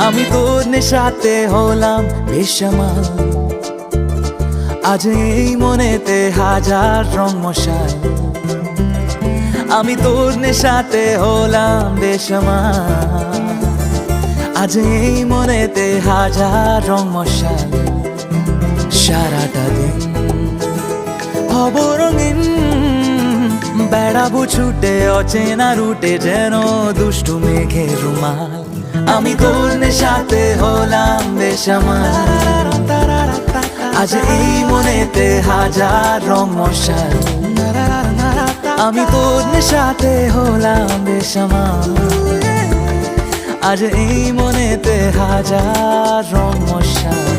আমি তোর নেশাতে হলাম বেসামাল, আজ এই মনেতে হাজার রং মশাল। আমি তোর নেশাতে হলাম বেসামাল, আজ এই মনেতে হাজার রং মশাল। সারাটা দিন হব রঙিন, বেড়াবো ছুটে অচেনা রুটে যেন দুষ্টু মেঘের রুমাল। আমি তোর নেশাতে হলাম বেসামাল, আজ এই মনেতে হাজার রং মশাল। আমি তোর নেশাতে হলাম বেসামাল, আজ এই মনেতে হাজার রং মশাল।